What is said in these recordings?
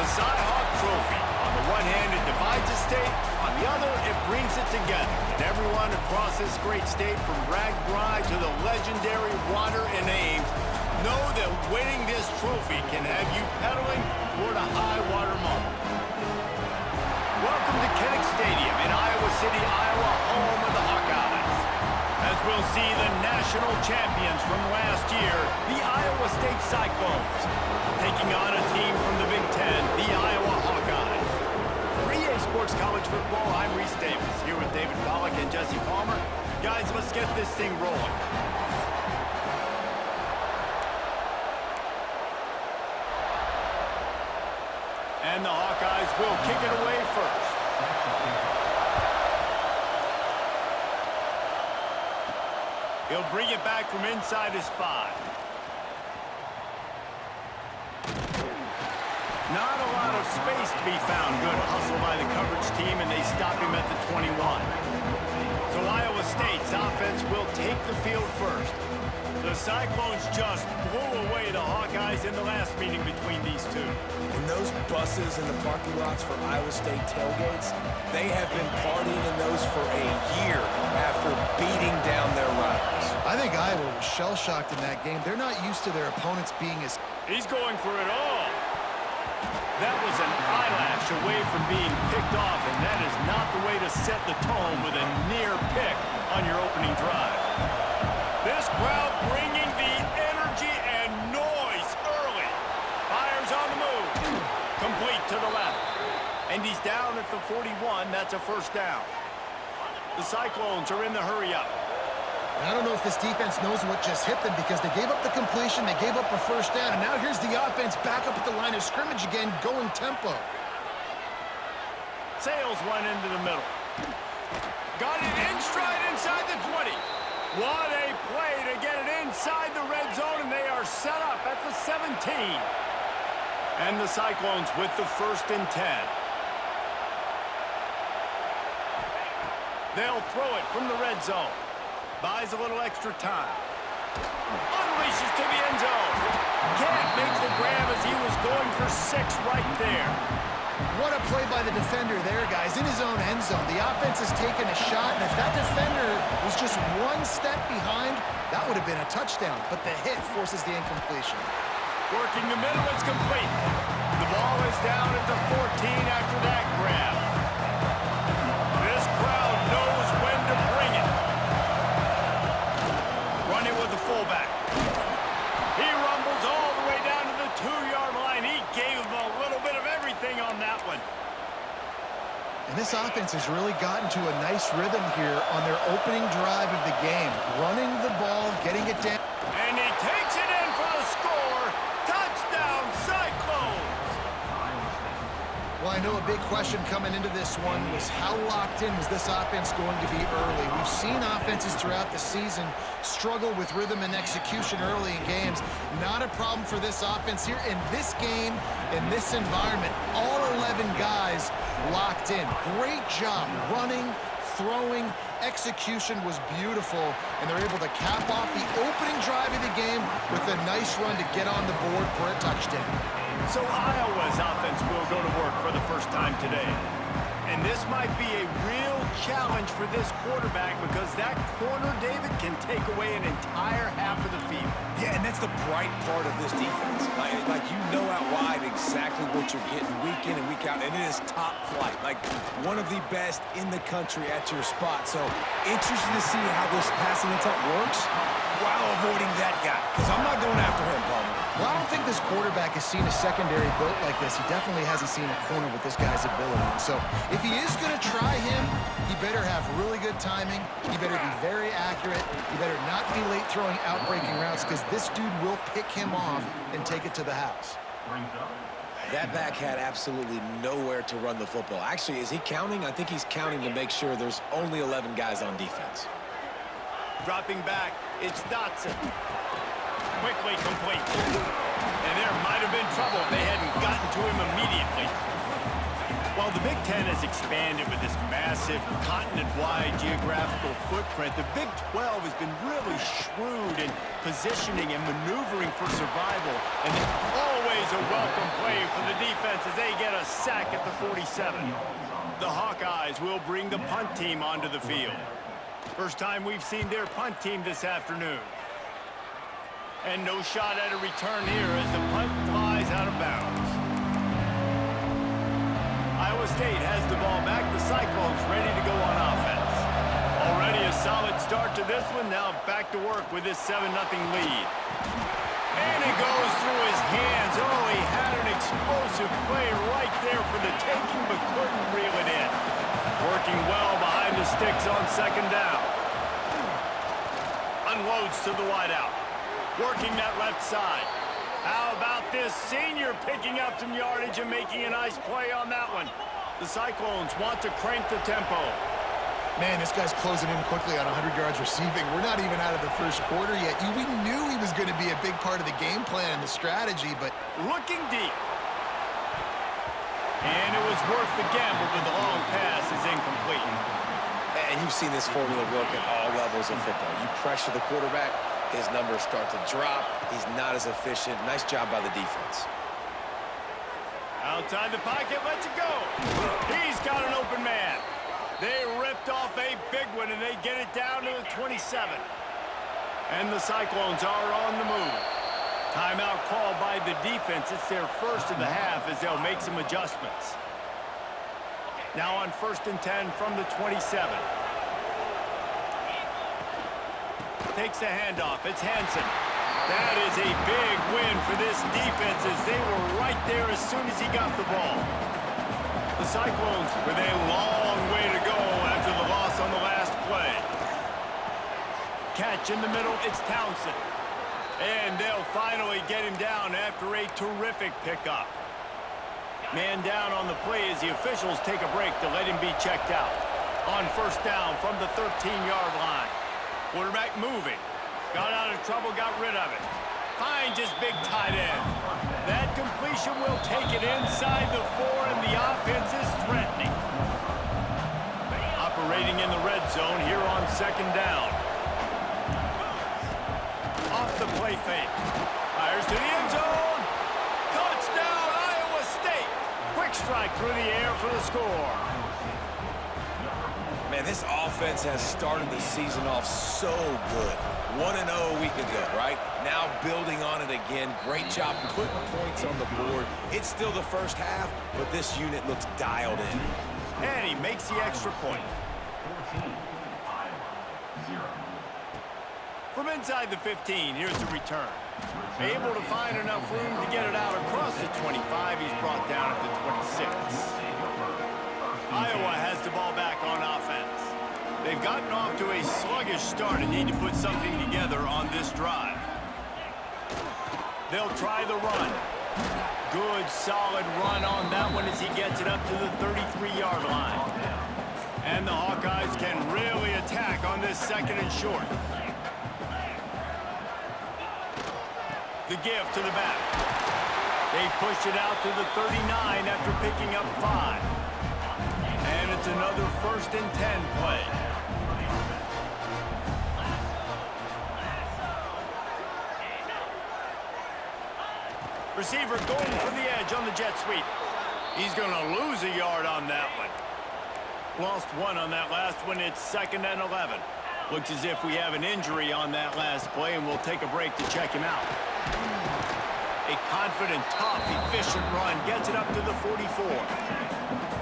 The Cy-Hawk Trophy. On the one hand, it divides a state. On the other, it brings it together. And everyone across this great state, from Bragg to the legendary Water and Ames, know that winning this trophy can have you pedaling toward a high water mark. Welcome to Kinnick Stadium in Iowa City, Iowa, home of the Hawkeyes. As we'll see the national champions from last year, the Iowa State Cyclones, taking on a team from the Big Ten, the Iowa Hawkeyes. For EA Sports College Football, I'm Reese Davis, here with David Pollack and Jesse Palmer. Guys, let's get this thing rolling. And the Hawkeyes will kick it away first. He'll bring it back from inside his 5. Not a lot of space to be found. Good hustle by the coverage team, and they stop him at the 21. So Iowa State's offense will take the field first. The Cyclones just blew away the Hawkeyes in the last meeting between these two. And those buses in the parking lots for Iowa State tailgates, they have been partying in those for a year after beating down their rivals. I think Iowa was shell-shocked in that game. They're not used to their opponents being as... He's going for it all. That was an eyelash away from being picked off, and that is not the way to set the tone with a near pick on your opening drive. This crowd bringing the energy and noise early. Fires on the move. Complete to the left. And he's down at the 41. That's a first down. The Cyclones are in the hurry-up. I don't know if this defense knows what just hit them, because they gave up the completion, they gave up a first down, and now here's the offense back up at the line of scrimmage again, going tempo. Sales went into the middle. Got it in stride inside the 20. What a play to get it inside the red zone, and they are set up at the 17. And the Cyclones with the 1st and 10. They'll throw it from the red zone. Buys a little extra time. Unleashes to the end zone. Can't make the grab as he was going for 6 right there. What a play by the defender there, guys, in his own end zone. The offense has taken a shot, and if that defender was just 1 step behind, that would have been a touchdown. But the hit forces the incompletion. Working the middle, it's complete. The ball is down at the 14 after that grab. This crowd knows when to bring it. Running with the fullback. He rumbles all the way down to the 2-yard line. He gave him a little bit of everything on that one. And this offense has really gotten to a nice rhythm here on their opening drive of the game. Running the ball, getting it down. And he takes it in for the score. Touchdown, Cyclones! Well, I know a big question coming into this one was how locked in was this offense going to be early. We've seen offenses throughout the season struggle with rhythm and execution early in games. Not a problem for this offense here. In this game, in this environment, all 11 guys locked in. Great job running, throwing. Execution was beautiful, and they're able to cap off the opening drive of the game with a nice run to get on the board for a touchdown. So Iowa's offense will go to work for the first time today. And this might be a real challenge for this quarterback, because that corner, David, can take away an entire half of the field. Yeah, and that's the bright part of this defense. Like you know out wide exactly what you're getting week in and week out, and it is top flight. Like one of the best in the country at your spot. So interested to see how this passing attack works while avoiding that guy, because I'm not going after him, Palmer. Well, I don't think this quarterback has seen a secondary built like this. He definitely hasn't seen a corner with this guy's ability. And so if he is going to try him, he better have really good timing. He better be very accurate. He better not be late throwing out-breaking routes, because this dude will pick him off and take it to the house. That back had absolutely nowhere to run the football. Actually, is he counting? I think he's counting to make sure there's only 11 guys on defense. Dropping back, it's Dotson. Quickly complete. And there might have been trouble if they hadn't gotten to him immediately. While the Big Ten has expanded with this massive continent-wide geographical footprint, the Big 12 has been really shrewd in positioning and maneuvering for survival. And always a welcome play for the defense as they get a sack at the 47. The Hawkeyes will bring the punt team onto the field. First time we've seen their punt team this afternoon. And no shot at a return here as the punt flies out of bounds. Iowa State has the ball back. The Cyclones ready to go on offense. Already a solid start to this one. Now back to work with this 7-0 lead. And it goes through his hands. Oh, he had an explosive play right there for the taking, but couldn't reel it in. Working well behind the sticks on second down. Unloads to the wideout. Working that left side. How about this senior picking up some yardage and making a nice play on that one? The Cyclones want to crank the tempo. Man, this guy's closing in quickly on 100 yards receiving. We're not even out of the first quarter yet. We knew he was going to be a big part of the game plan and the strategy, but... Looking deep. And it was worth the gamble, but the long pass is incomplete. And you've seen this formula work at all levels of football. You pressure the quarterback, his numbers start to drop. He's not as efficient. Nice job by the defense. Outside the pocket, lets it go. He's got an open man. They ripped off a big one, and they get it down to the 27. And the Cyclones are on the move. Timeout called by the defense. It's their first of the half as they'll make some adjustments. Now on 1st and 10 from the 27. Takes the handoff. It's Hansen. That is a big win for this defense as they were right there as soon as he got the ball. The Cyclones with a long way to go after the loss on the last play. Catch in the middle, it's Townsend. And they'll finally get him down after a terrific pickup. Man down on the play as the officials take a break to let him be checked out. On 1st down from the 13-yard line. Quarterback moving. Got out of trouble, got rid of it. Finds his big tight end. That completion will take it inside the 4, and the offense is threatening. Operating in the red zone here on 2nd down. Off the play fake. Fires to the end zone. Touchdown, Iowa State. Quick strike through the air for the score. Man, this offense has started the season off so good. 1-0 a week ago, right? Now building on it again. Great job putting points on the board. It's still the first half, but this unit looks dialed in. And he makes the extra point. From inside the 15, here's the return. Able to find enough room to get it out across the 25. He's brought down at the 26. Iowa has the ball back on offense. They've gotten off to a sluggish start and need to put something together on this drive. They'll try the run. Good, solid run on that one as he gets it up to the 33-yard line. And the Hawkeyes can really attack on this 2nd and short. The give to the back. They push it out to the 39 after picking up 5. And it's another 1st and 10 play. Receiver going for the edge on the jet sweep. He's going to lose a yard on that one. Lost 1 on that last one. It's 2nd and 11. Looks as if we have an injury on that last play, and we'll take a break to check him out. A confident, tough, efficient run gets it up to the 44.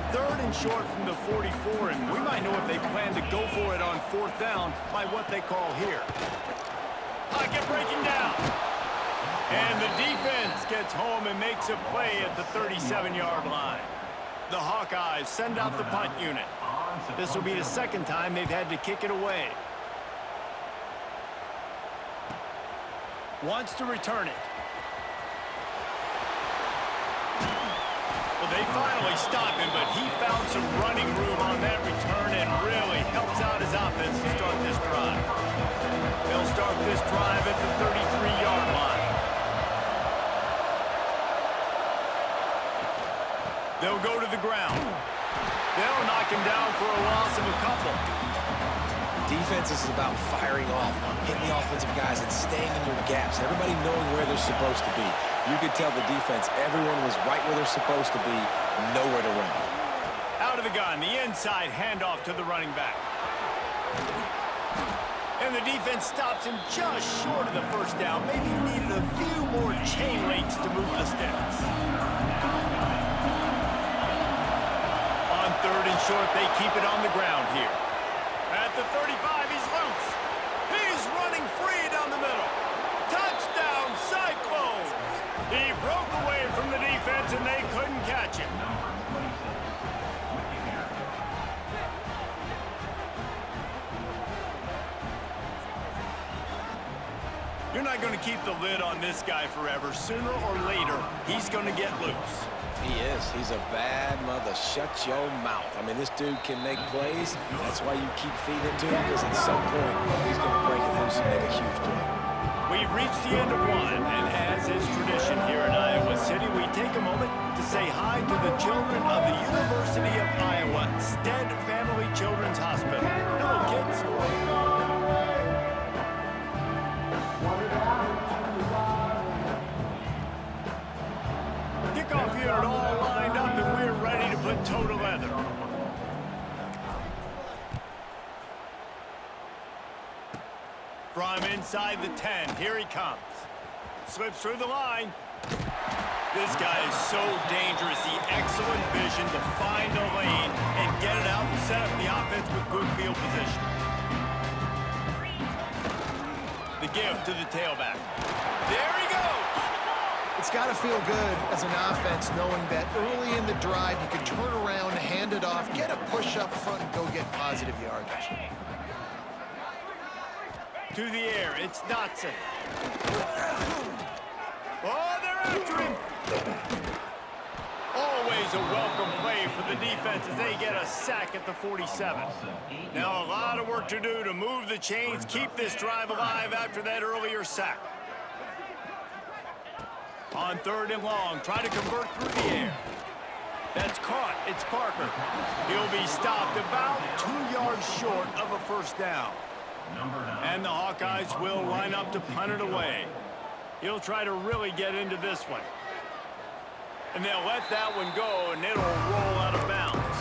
3rd and short from the 44, and we might know if they plan to go for it on 4th down by what they call here. Pocket breaking down. And the defense gets home and makes a play at the 37-yard line. The Hawkeyes send out the punt unit. This will be the 2nd time they've had to kick it away. Wants to return it. Well, they finally stop him, but he found some running room on that return and really helps out his offense to start this drive. They'll start this drive at the 33-yard line. They'll go to the ground. They'll knock him down for a loss of a couple. Defense is about firing off, hitting the offensive guys, and staying in your gaps. Everybody knowing where they're supposed to be. You could tell the defense, everyone was right where they're supposed to be, nowhere to run. Out of the gun, the inside handoff to the running back. And the defense stops him just short of the first down. Maybe needed a few more chain links to move the sticks. On 3rd and short, they keep it on the ground here. At the 35, he's loose. He's running free down the middle. Touchdown, Cyclones! He broke away from the defense, and they couldn't catch him. You're not going to keep the lid on this guy forever. Sooner or later, he's going to get loose. He is. He's a bad mother. Shut your mouth. I mean, this dude can make plays. That's why you keep feeding it to him, because at some point, he's going to break it loose and make a huge play. We've reached the end of one, and as is tradition here in Iowa City, we take a moment to say hi to the children of the University of Iowa Stead Family Children's Hospital. Hello, kids. Kickoff unit all lined up, and we're ready to put toe to leather. From inside the 10, here he comes. Slips through the line. This guy is so dangerous. The excellent vision to find a lane and get it out and set up the offense with good field position. The give to the tailback. There he goes. It's got to feel good as an offense knowing that early in the drive you can turn around, hand it off, get a push up front, and go get positive yardage. To the air, it's Dotson. Oh, they're after him. Always a welcome play for the defense as they get a sack at the 47. Now a lot of work to do to move the chains, keep this drive alive after that earlier sack. On 3rd and long, try to convert through the air. That's caught. It's Parker. He'll be stopped about 2 yards short of a first down. And the Hawkeyes will line up to punt it away. He'll try to really get into this one. And they'll let that one go, and it'll roll out of bounds.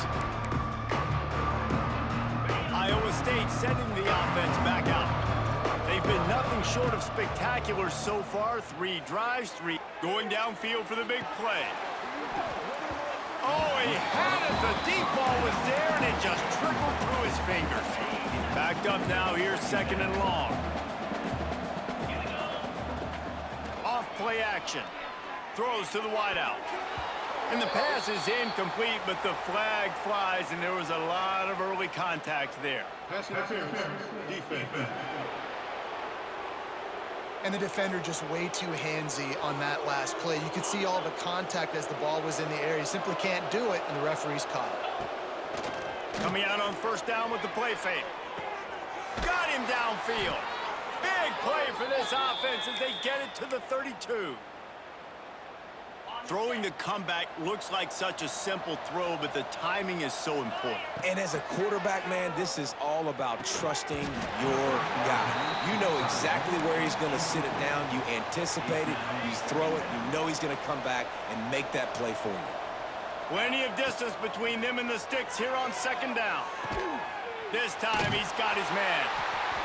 Iowa State sending the offense back out. They've been nothing short of spectacular so far. 3 drives, 3 going downfield for the big play. Oh, he had it. The deep ball was there, and it just trickled through his fingers. Backed up now here, 2nd and long. Off play action. Throws to the wideout. And the pass is incomplete, but the flag flies, and there was a lot of early contact there. Pass interference. Defense. And the defender just way too handsy on that last play. You could see all the contact as the ball was in the air. He simply can't do it, and the referee's caught it. Coming out on 1st down with the play fake. Got him downfield. Big play for this offense as they get it to the 32. Throwing the comeback looks like such a simple throw, but the timing is so important. And as a quarterback, man, this is all about trusting your guy. You know exactly where he's going to sit it down. You anticipate it. You throw it. You know he's going to come back and make that play for you. Plenty of distance between them and the sticks here on 2nd down. This time he's got his man.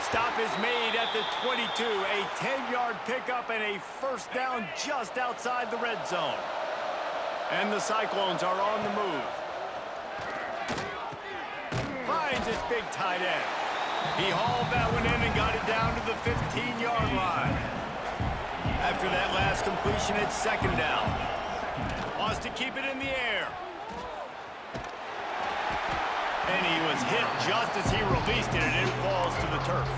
Stop is made at the 22. A 10-yard pickup and a first down just outside the red zone. And the Cyclones are on the move. Finds his big tight end. He hauled that one in and got it down to the 15-yard line. After that last completion, it's 2nd down. Wants to keep it in the air. And he was hit just as he released it, and it falls to the turf.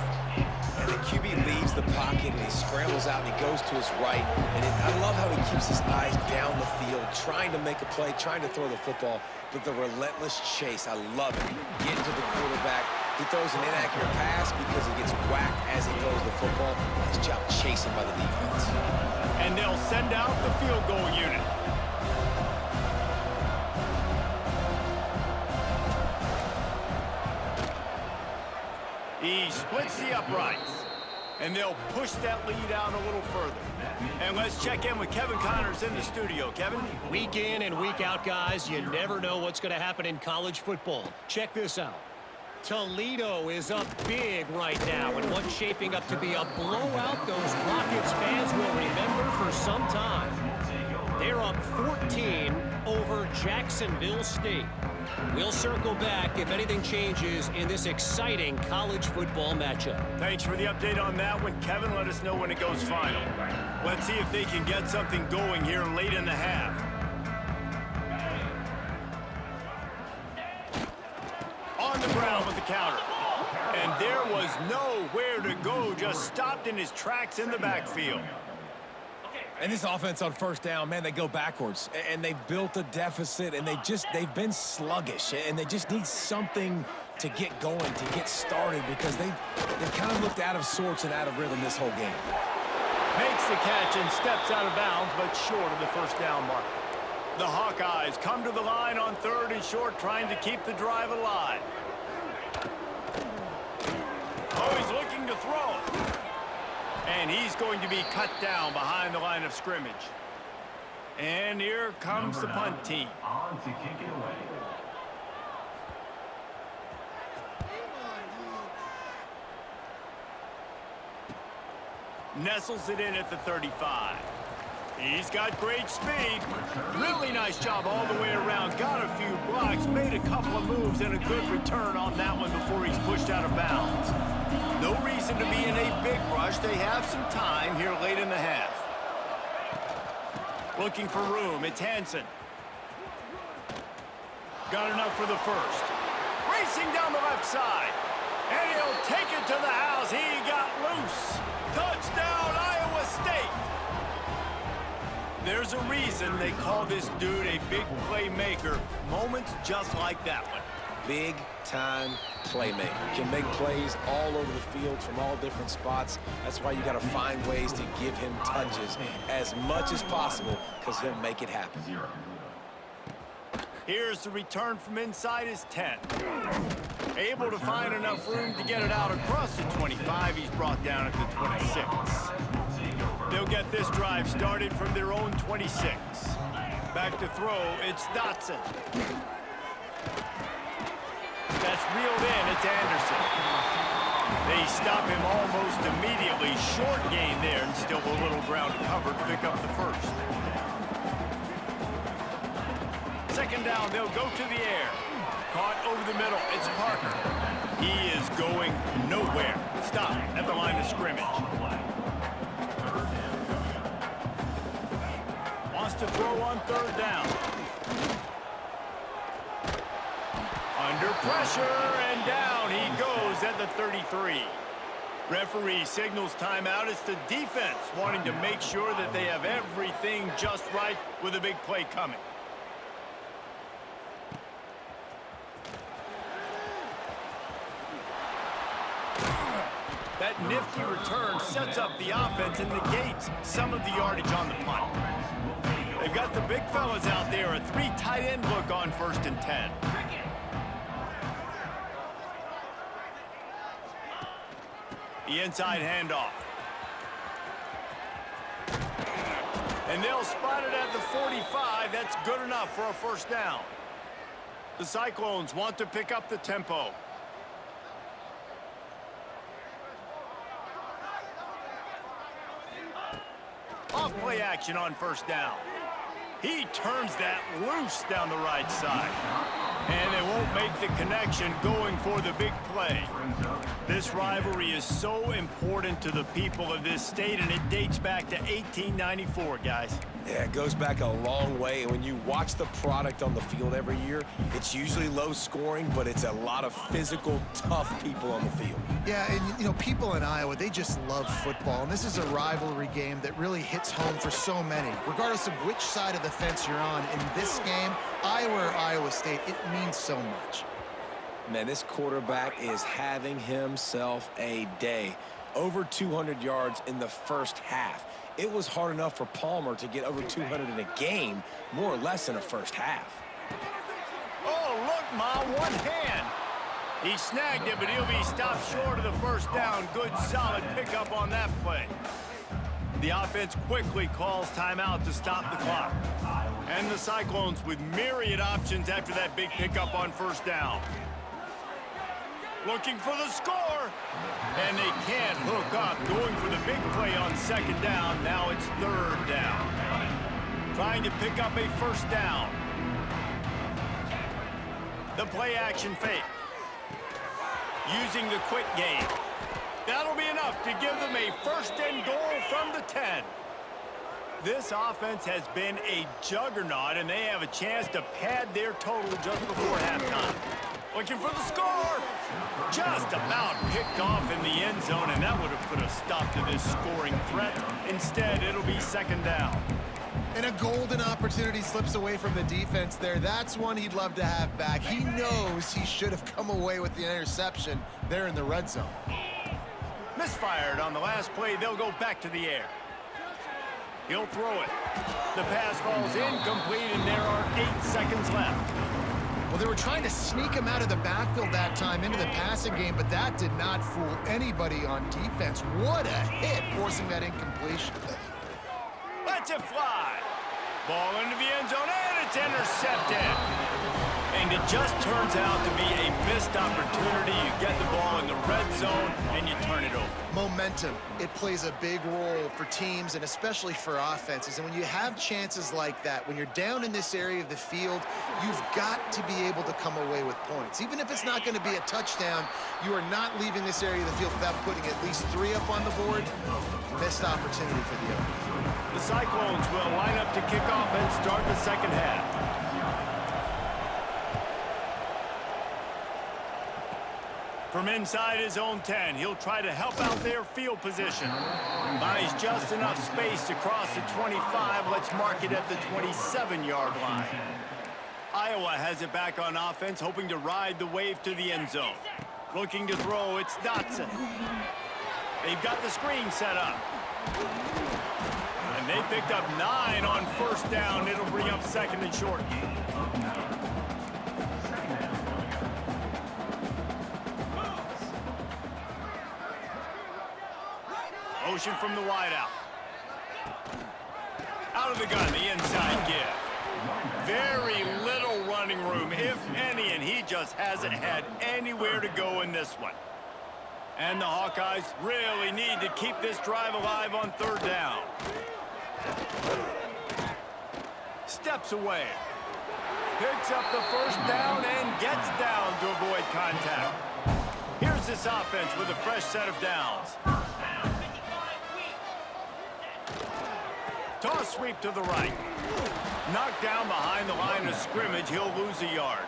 And the QB leaves the pocket, and he scrambles out, and he goes to his right. And I love how he keeps his eyes down the field, trying to make a play, trying to throw the football, but the relentless chase, I love it. Getting to the quarterback. He throws an inaccurate pass because he gets whacked as he throws the football. Nice job chasing by the defense. And they'll send out the field goal unit. He splits the uprights. And they'll push that lead out a little further. And let's check in with Kevin Connors in the studio. Kevin? Week in and week out, guys, you never know what's going to happen in college football. Check this out. Toledo is up big right now, and what's shaping up to be a blowout those Rockets fans will remember for some time. They're up 14 over Jacksonville State. We'll circle back if anything changes in this exciting college football matchup. Thanks for the update on that one, Kevin. Let us know when it goes final. Let's see if they can get something going here late in the half. On the ground with the counter. And there was nowhere to go, just stopped in his tracks in the backfield. And this offense on first down, man, they go backwards. And they've built a deficit, and they've been sluggish. And they just need something to get going, to get started, because they've kind of looked out of sorts and out of rhythm this whole game. Makes the catch and steps out of bounds, but short of the first down mark. The Hawkeyes come to the line on 3rd and short, trying to keep the drive alive. Oh, he's looking to throw. And he's going to be cut down behind the line of scrimmage. And here comes the punt team. On to kick it away. Nestles it in at the 35. He's got great speed. Really nice job all the way around. Got a few blocks, made a couple of moves, and a good return on that one before he's pushed out of bounds. No reason to be in a big rush. They have some time here late in the half. Looking for room. It's Hansen. Got enough for the first. Racing down the left side. And he'll take it to the house. He got loose. Touchdown, Iowa State. There's a reason they call this dude a big playmaker. Moments just like that one. Big-time playmaker. Can make plays all over the field from all different spots. That's why you got to find ways to give him touches as much as possible, because he'll make it happen. Here's the return from inside his 10. Able to find enough room to get it out across the 25. He's brought down at the 26. They'll get this drive started from their own 26. Back to throw, it's Dotson. That's reeled in, it's Anderson. They stop him almost immediately. Short gain there, and still a little ground covered to pick up the first. Second down, they'll go to the air. Caught over the middle, it's Parker. He is going nowhere. Stop at the line of scrimmage. Wants to throw on 3rd down. Under pressure, and down he goes at the 33. Referee signals timeout. It's the defense wanting to make sure that they have everything just right with a big play coming. That nifty return sets up the offense and negates some of the yardage on the punt. They've got the big fellas out there, a 3 tight end look on 1st and 10. The inside handoff. And they'll spot it at the 45. That's good enough for a first down. The Cyclones want to pick up the tempo. Off play action on 1st down. He turns that loose down the right side. And they won't make the connection going for the big play. This rivalry is so important to the people of this state, and it dates back to 1894, guys. Yeah, it goes back a long way. And when you watch the product on the field every year, it's usually low scoring, but it's a lot of physical, tough people on the field. Yeah, and you know, people in Iowa, they just love football. And this is a rivalry game that really hits home for so many. Regardless of which side of the fence you're on, in this game, Iowa or Iowa State, it means so much. Man, this quarterback is having himself a day. Over 200 yards in the first half. It was hard enough for Palmer to get over 200 in a game, more or less in a first half. Oh, look, Ma, one hand. He snagged it, but he'll be stopped short of the first down. Good, solid pickup on that play. The offense quickly calls timeout to stop the clock. And the Cyclones with myriad options after that big pickup on first down. Looking for the score. And they can't hook up. Going for the big play on second down. Now it's third down. Trying to pick up a first down. The play action fake. Using the quick game. That'll be enough to give them a first and goal from the 10. This offense has been a juggernaut, and they have a chance to pad their total just before halftime. Looking for the score. Just about picked off in the end zone, and that would have put a stop to this scoring threat. Instead, it'll be second down. And a golden opportunity slips away from the defense there. That's one he'd love to have back. He knows he should have come away with the interception there in the red zone. Misfired on the last play. They'll go back to the air. He'll throw it. The pass falls incomplete, and there are 8 seconds left. Well, they were trying to sneak him out of the backfield that time into the passing game, but that did not fool anybody on defense. What a hit, forcing that incompletion. Lets it fly. Ball into the end zone, and it's intercepted. And it just turns out to be a missed opportunity. You get the ball in the red zone, and you turn it over. Momentum, it plays a big role for teams and especially for offenses. And when you have chances like that, when you're down in this area of the field, you've got to be able to come away with points. Even if it's not going to be a touchdown, you are not leaving this area of the field without putting at least 3 up on the board. Missed opportunity for the other. The Cyclones will line up to kick off and start the second half. From inside his own 10, he'll try to help out their field position. Buys just enough space to cross the 25. Let's mark it at the 27-yard line. Iowa has it back on offense, hoping to ride the wave to the end zone. Looking to throw, it's Dotson. They've got the screen set up. And they picked up 9 on first down. It'll bring up second and short. Motion from the wideout. Out of the gun, the inside give. Very little running room, if any, and he just hasn't had anywhere to go in this one. And the Hawkeyes really need to keep this drive alive on third down. Steps away. Picks up the first down and gets down to avoid contact. Here's this offense with a fresh set of downs. Toss sweep to the right. Knocked down behind the line of scrimmage. He'll lose a yard.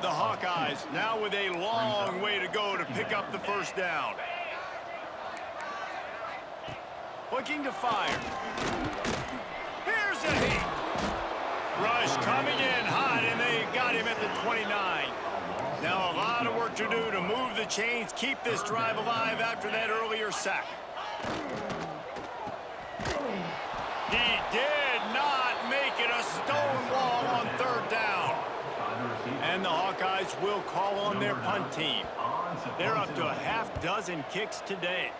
The Hawkeyes now with a long way to go to pick up the first down. Looking to fire. Here's a hit. Rush coming in hot, and they got him at the 29. Now a lot of work to do to move the chains, keep this drive alive after that earlier sack. He did not make it a stone wall on third down. And the Hawkeyes will call on their punt team. They're up to a half-dozen kicks today.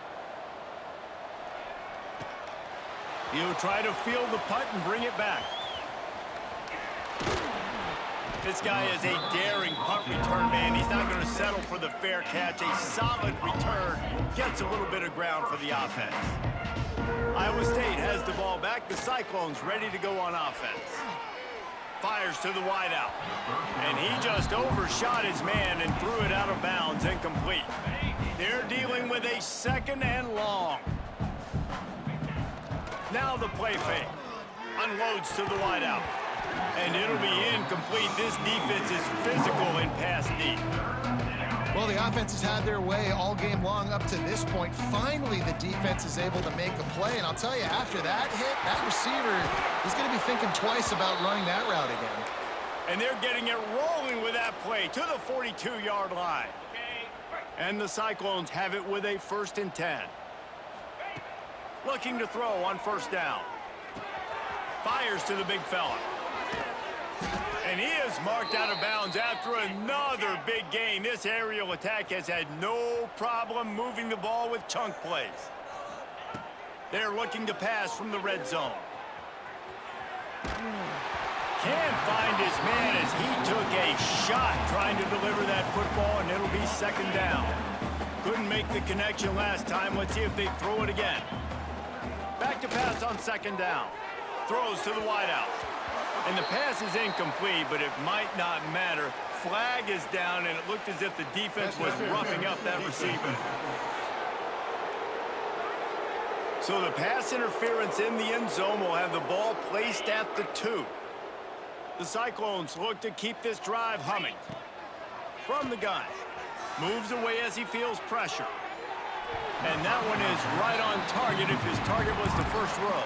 He'll try to field the punt and bring it back. This guy is a daring punt return man. He's not going to settle for the fair catch. A solid return gets a little bit of ground for the offense. Iowa State has the ball back. The Cyclones ready to go on offense. Fires to the wideout. And he just overshot his man and threw it out of bounds, incomplete. They're dealing with a second and long. Now the play fake. Unloads to the wideout. And it'll be incomplete. This defense is physical in pass deep. Well, the offense has had their way all game long up to this point. Finally, the defense is able to make a play. And I'll tell you, after that hit, that receiver is going to be thinking twice about running that route again. And they're getting it rolling with that play to the 42-yard line. And the Cyclones have it with a 1st and 10. Looking to throw on first down. Fires to the big fella. And he is marked out of bounds after another big gain. This aerial attack has had no problem moving the ball with chunk plays. They're looking to pass from the red zone. Can't find his man as he took a shot trying to deliver that football, and it'll be second down. Couldn't make the connection last time. Let's see if they throw it again. Back to pass on second down. Throws to the wideout. And the pass is incomplete, but it might not matter. Flag is down, and it looked as if the defense was roughing up that receiver. So the pass interference in the end zone will have the ball placed at the 2. The Cyclones look to keep this drive humming. From the gun. Moves away as he feels pressure. And that one is right on target if his target was the first row.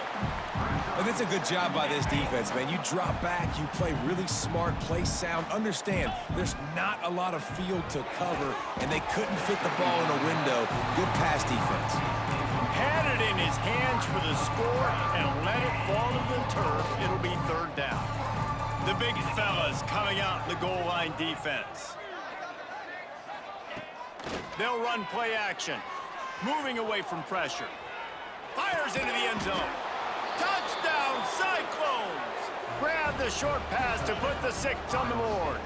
And it's a good job by this defense, man. You drop back, you play really smart, play sound. Understand, there's not a lot of field to cover, and they couldn't fit the ball in a window. Good pass defense. Had it in his hands for the score and let it fall to the turf. It'll be third down. The big fellas coming out in the goal line defense. They'll run play action. Moving away from pressure. Fires into the end zone. Touchdown, Cyclones! Grab the short pass to put the 6 on the board.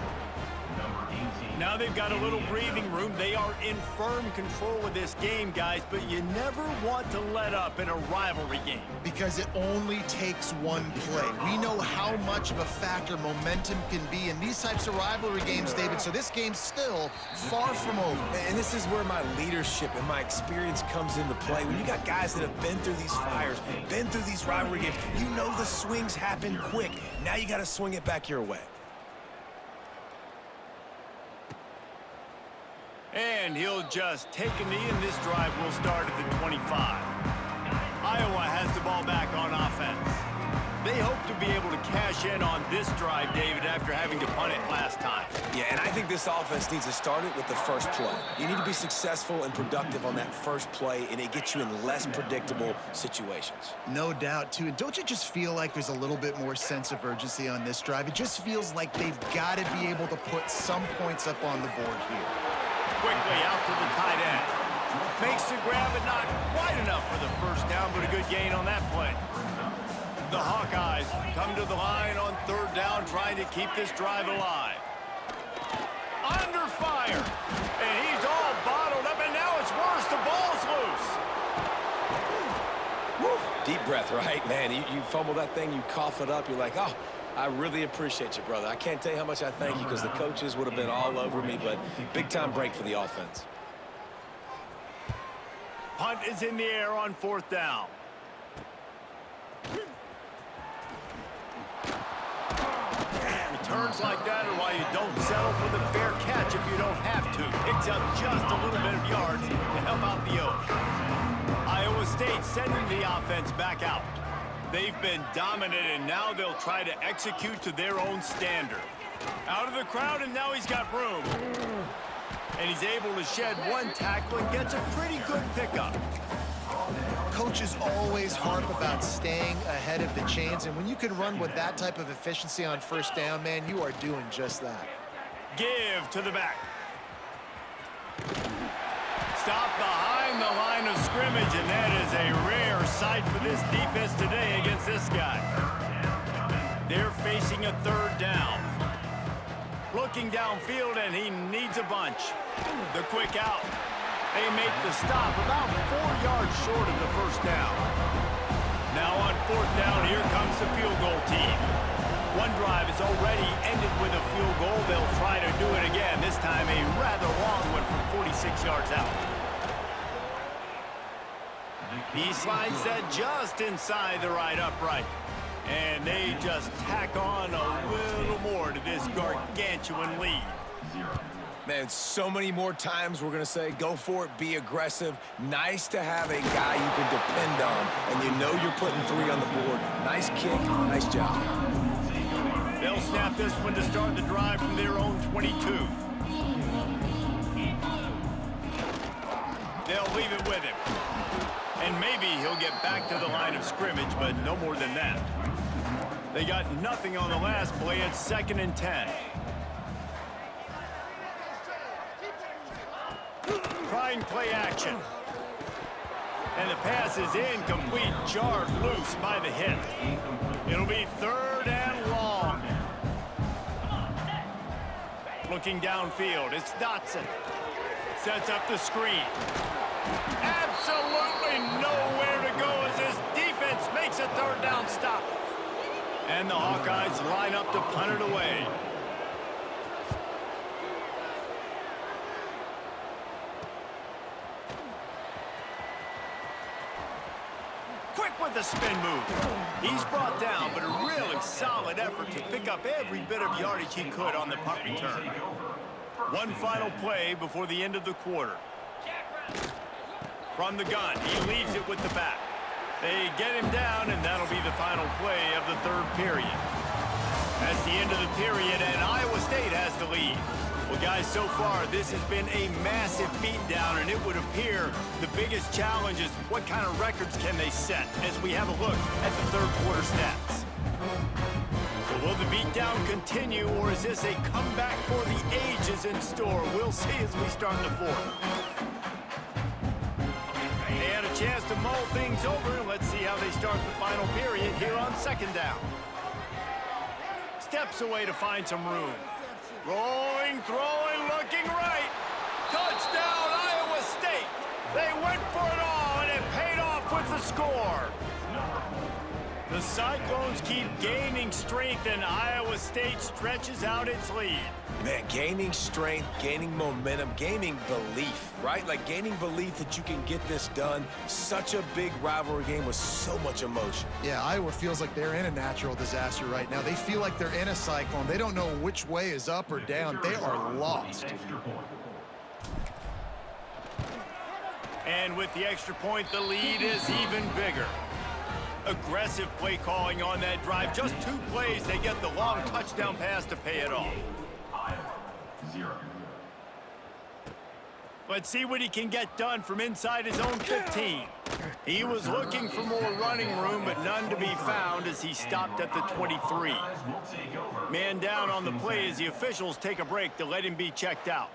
Now they've got a little breathing room. They are in firm control of this game, guys, but you never want to let up in a rivalry game. Because it only takes one play. We know how much of a factor momentum can be in these types of rivalry games, David, so this game's still far from over. And this is where my leadership and my experience comes into play. When you got guys that have been through these fires, been through these rivalry games, you know the swings happen quick. Now you got to swing it back your way. And he'll just take a knee, and this drive will start at the 25. Iowa has the ball back on offense. They hope to be able to cash in on this drive, David, after having to punt it last time. Yeah, and I think this offense needs to start it with the first play. You need to be successful and productive on that first play, and it gets you in less predictable situations. No doubt, too. And don't you just feel like there's a little bit more sense of urgency on this drive? It just feels like they've got to be able to put some points up on the board here. Quickly out to the tight end. Makes the grab, but not quite enough for the first down, but a good gain on that play. The Hawkeyes come to the line on third down, trying to keep this drive alive. Under fire. And he's all bottled up, and now it's worse. The ball's loose. Woo. Deep breath, right? Man, you fumble that thing, you cough it up, you're like, oh, I really appreciate you, brother. I can't tell you how much I thank you because the coaches would have been all over me, but big-time break for the offense. Punt is in the air on fourth down. Returns like that are why you don't settle for the fair catch if you don't have to. Picks up just a little bit of yards to help out the Oaks. Iowa State sending the offense back out. They've been dominant, and now they'll try to execute to their own standard. Out of the crowd, and now he's got room. And he's able to shed one tackle and gets a pretty good pickup. Coaches always harp about staying ahead of the chains, and when you can run with that type of efficiency on first down, man, you are doing just that. Give to the back. Stop behind the line of scrimmage, and that is a rare sight for this defense today against this guy. They're facing a third down. Looking downfield, and he needs a bunch. The quick out. They make the stop about 4 yards short of the first down. Now on fourth down, here comes the field goal team. One drive is already ended with a field goal. They'll try to do it again, this time a rather long one from 46 yards out. He slides that just inside the right upright. And they just tack on a little more to this gargantuan lead. Man, so many more times we're going to say, go for it, be aggressive. Nice to have a guy you can depend on, and you know you're putting 3 on the board. Nice kick, nice job. They'll snap this one to start the drive from their own 22. They'll leave it with him. And maybe he'll get back to the line of scrimmage, but no more than that. They got nothing on the last play. It's 2nd and 10. Trying play action. And the pass is incomplete, jarred loose by the hit. It'll be 3rd and long. Looking downfield, it's Dotson. Sets up the screen. Absolutely nowhere to go as this defense makes a 3rd down stop. And the Hawkeyes line up to punt it away. Quick with the spin move. He's brought down, but a really solid effort to pick up every bit of yardage he could on the punt return. One final play before the end of the quarter. From the gun, he leaves it with the back. They get him down, and that'll be the final play of the 3rd period. That's the end of the period, and Iowa State has the lead. Well, guys, so far, this has been a massive beatdown, and it would appear the biggest challenge is what kind of records can they set as we have a look at the 3rd quarter stats. So will the beatdown continue, or is this a comeback for the ages in store? We'll see as we start the 4th. They had a chance to mull things over. Let's see how they start the final period here on 2nd down. Steps away to find some room. Rolling, throwing, looking right. Touchdown, Iowa State. They went for it all, and it paid off with the score. The Cyclones keep gaining strength, and Iowa State stretches out its lead. Man, gaining strength, gaining momentum, gaining belief, right? Like gaining belief that you can get this done. Such a big rivalry game with so much emotion. Yeah, Iowa feels like they're in a natural disaster right now. They feel like they're in a cyclone. They don't know which way is up or down. They are lost. And with the extra point, the lead is even bigger. Aggressive play calling on that drive. Just 2 plays, they get the long touchdown pass to pay it off. Let's see what he can get done from inside his own 15. He was looking for more running room, but none to be found as he stopped at the 23. Man down on the play as the officials take a break to let him be checked out.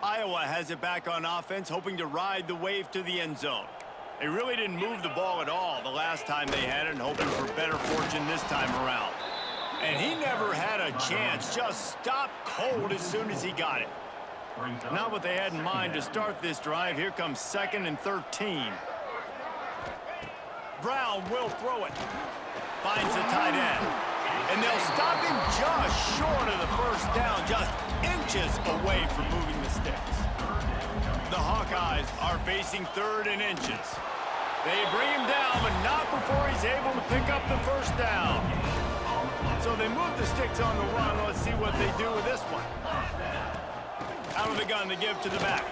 Iowa has it back on offense, hoping to ride the wave to the end zone. They really didn't move the ball at all the last time they had it, and hoping for better fortune this time around. And he never had a chance, just stopped cold as soon as he got it. Not what they had in mind to start this drive. Here comes 2nd and 13. Brown will throw it. Finds the tight end. And they'll stop him just short of the 1st down, just inches away from moving the sticks. The Hawkeyes are facing 3rd and inches. They bring him down, but not before he's able to pick up the 1st down. So they move the sticks on the run. Let's see what they do with this one. Out of the gun to give to the back.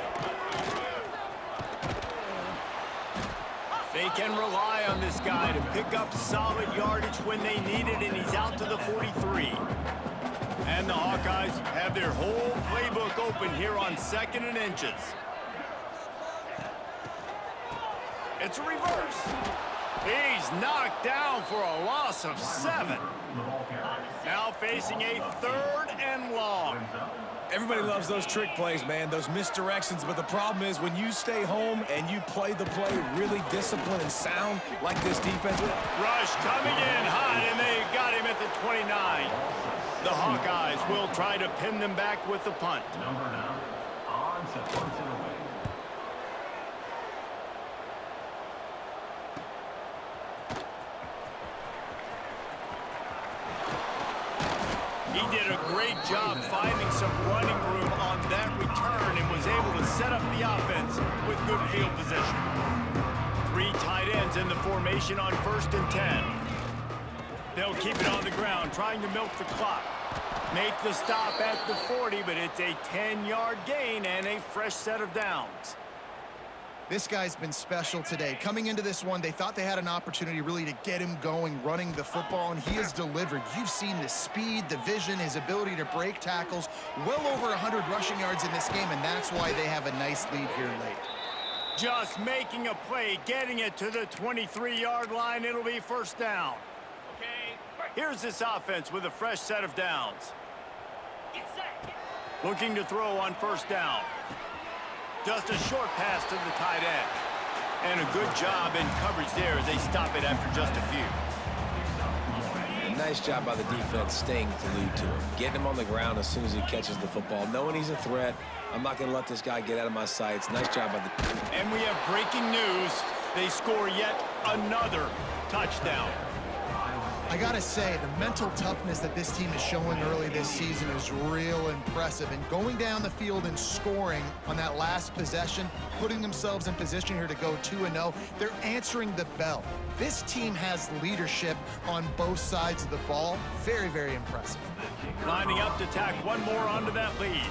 They can rely on this guy to pick up solid yardage when they need it, and he's out to the 43. And the Hawkeyes have their whole playbook open here on 2nd and inches. It's a reverse. He's knocked down for a loss of 7. Now facing a 3rd and long. Everybody loves those trick plays, man, those misdirections, but the problem is when you stay home and you play the play really disciplined and sound like this defense. Rush coming in hot, and they got him at the 29. The Hawkeyes will try to pin them back with the punt. Number 9, on to punt it away. He did a great job finding some running room on that return and was able to set up the offense with good field position. 3 tight ends in the formation on 1st and 10. They'll keep it on the ground, trying to milk the clock. Make the stop at the 40, but it's a 10-yard gain and a fresh set of downs. This guy's been special today. Coming into this one, they thought they had an opportunity really to get him going, running the football, and he has delivered. You've seen the speed, the vision, his ability to break tackles. Well over 100 rushing yards in this game, and that's why they have a nice lead here late. Just making a play, getting it to the 23-yard line. It'll be first down. Here's this offense with a fresh set of downs. Looking to throw on first down. Just a short pass to the tight end. And a good job in coverage there as they stop it after just a few. A nice job by the defense staying glued to him. Getting him on the ground as soon as he catches the football. Knowing he's a threat. I'm not going to let this guy get out of my sights. Nice job by the... And we have breaking news. They score yet another touchdown. I gotta say, the mental toughness that this team is showing early this season is real impressive. And going down the field and scoring on that last possession, putting themselves in position here to go 2-0, they're answering the bell. This team has leadership on both sides of the ball. Very, very impressive. Lining up to tack one more onto that lead.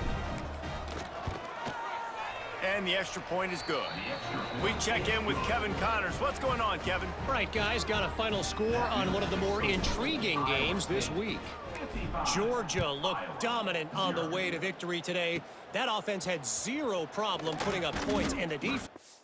And the extra point is good. We check in with Kevin Connors. What's going on, Kevin? All right, guys, got a final score on one of the more intriguing games this week. Georgia looked dominant on the way to victory today. That offense had zero problem putting up points, and the defense...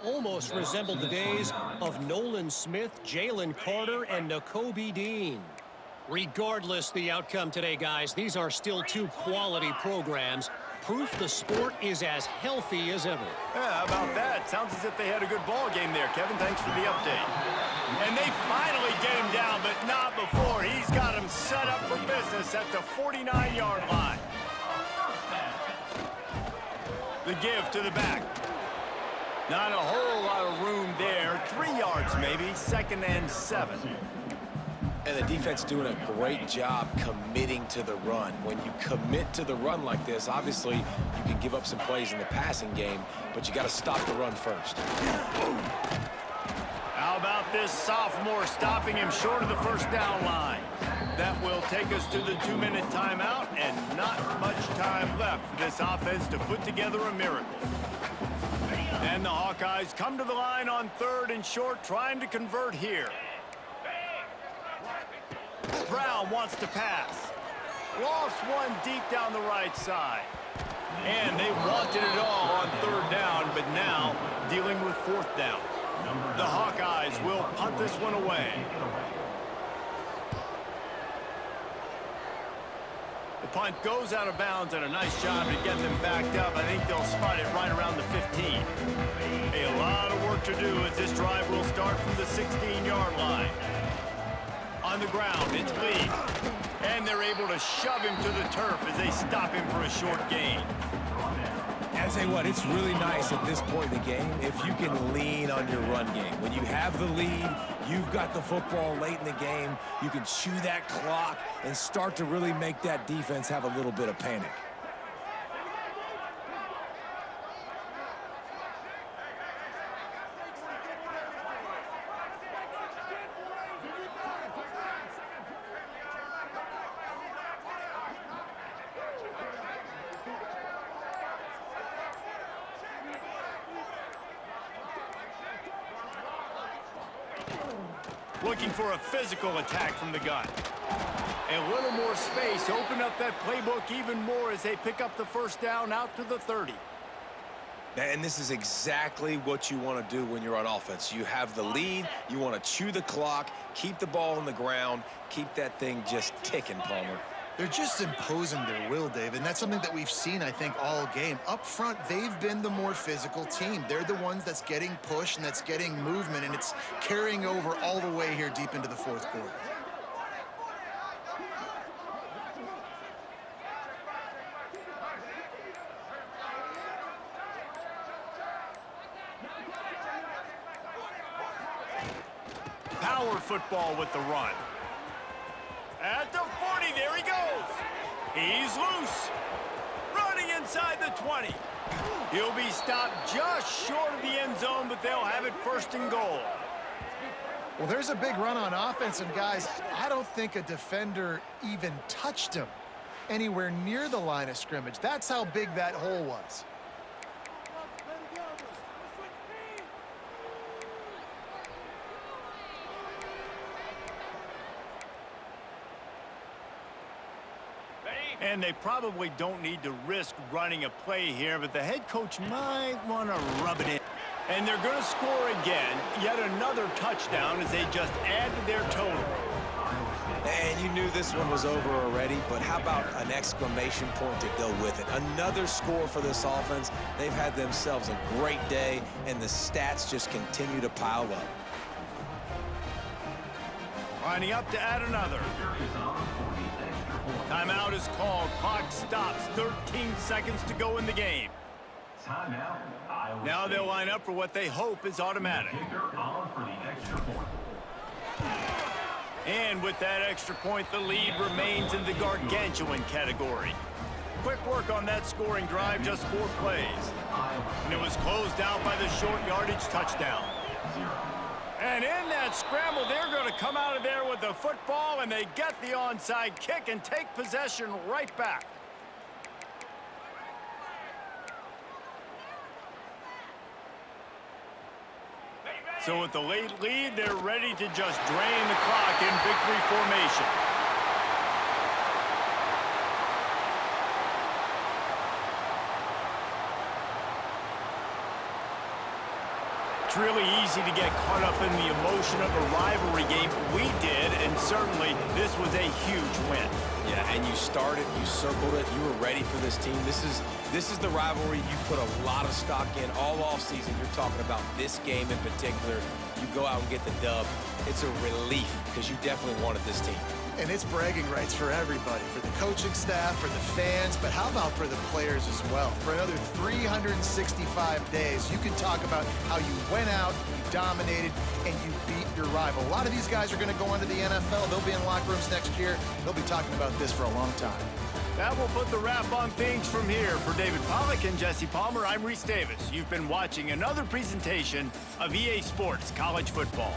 almost resembled the days of Nolan Smith, Jalen Carter, and Nakobe Dean. Regardless the outcome today, guys, these are still two quality programs. Proof the sport is as healthy as ever. Yeah, how about that? Sounds as if they had a good ball game there, Kevin. Thanks for the update. And they finally get him down, but not before. He's got him set up for business at the 49-yard line. The give to the back. Not a whole lot of room there. 3 yards maybe, 2nd and 7. And the defense doing a great job committing to the run. When you commit to the run like this, obviously you can give up some plays in the passing game, but you got to stop the run first. How about this sophomore stopping him short of the first down line? That will take us to the 2-minute timeout, and not much time left for this offense to put together a miracle. And the Hawkeyes come to the line on 3rd and short, trying to convert here. Brown wants to pass. Lofts one deep down the right side. And they wanted it all on 3rd down, but now dealing with 4th down. The Hawkeyes will punt this one away. The punt goes out of bounds, and a nice job to get them backed up. I think they'll spot it right around the 15. A lot of work to do as this drive will start from the 16-yard line. On the ground, it's Lee. And they're able to shove him to the turf as they stop him for a short gain. And I tell you what, it's really nice at this point in the game if you can lean on your run game. When you have the lead, you've got the football late in the game, you can chew that clock and start to really make that defense have a little bit of panic. Looking for a physical attack from the gun. A little more space, open up that playbook even more as they pick up the first down out to the 30. And this is exactly what you want to do when you're on offense. You have the lead, you want to chew the clock, keep the ball on the ground, keep that thing just ticking, Palmer. They're just imposing their will, Dave, and that's something that we've seen, I think, all game. Up front, they've been the more physical team. They're the ones that's getting pushed and that's getting movement, and it's carrying over all the way here deep into the 4th quarter. power football with the run. At the 40, there he goes. He's loose. Running inside the 20. He'll be stopped just short of the end zone, but they'll have it first and goal. Well, there's a big run on offense, and guys, I don't think a defender even touched him anywhere near the line of scrimmage. That's how big that hole was. And they probably don't need to risk running a play here, but the head coach might want to rub it in. And they're going to score again, yet another touchdown as they just add to their total. And you knew this one was over already, but how about an exclamation point to go with it? Another score for this offense. They've had themselves a great day, and the stats just continue to pile up. Lining up to add another. Timeout is called. Clock stops. 13 seconds to go in the game. Timeout. Now they'll line up for what they hope is automatic. Kicker on for the extra point. And with that extra point, the lead remains in the gargantuan category. Quick work on that scoring drive, just 4 plays. And it was closed out by the short yardage touchdown. And in that scramble, they're going to come out of there with the football, and they get the onside kick and take possession right back. So with the late lead, they're ready to just drain the clock in victory formation. It's really easy to get caught up in the emotion of a rivalry game. We did, and certainly this was a huge win. Yeah, and you started, you circled it, you were ready for this team. This is the rivalry you put a lot of stock in all offseason. You're talking about this game in particular. You go out and get the dub. It's a relief because you definitely wanted this team. And it's bragging rights for everybody, for the coaching staff, for the fans, but how about for the players as well? For another 365 days, you can talk about how you went out, you dominated, and you beat your rival. A lot of these guys are going to go into the NFL. They'll be in locker rooms next year. They'll be talking about this for a long time. That will put the wrap on things from here. For David Pollack and Jesse Palmer, I'm Reese Davis. You've been watching another presentation of EA Sports College Football.